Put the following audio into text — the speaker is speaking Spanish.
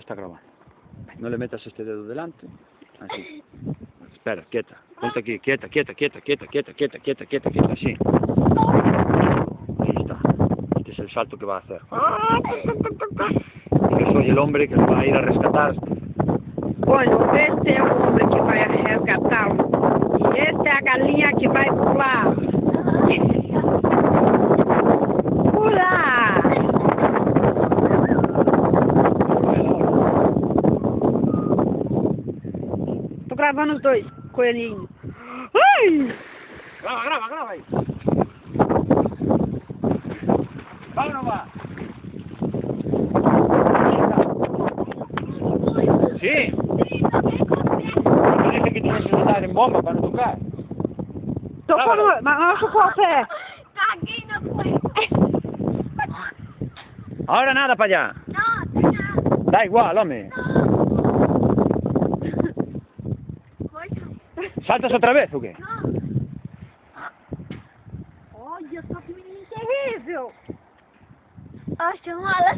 está grabando. No le metas este dedo delante. Así. Espera, quieta. Ponte aquí, quieta, quieta, quieta, quieta, quieta, quieta, quieta, quieta, quieta, así. Ahí está. Este es el salto que va a hacer. Yo soy el hombre que lo va a ir a rescatar. Bueno, este é o homem que vai resgatá-lo. E esta é a galinha que vai pular. Pular! Tô gravando os dois coelhinhos. Ai! Grava, grava, grava aí. ¿Va o no va? Sí. Parece que tienes que estar en bomba para no tocar. Tocou no... Mas não tocou o pé. Caguei na cueca. Ahora nada para allá. No, no. Da igual, hombre. ¿Saltas otra vez o qué? No. Olha só que menino terrível. Acho uma aula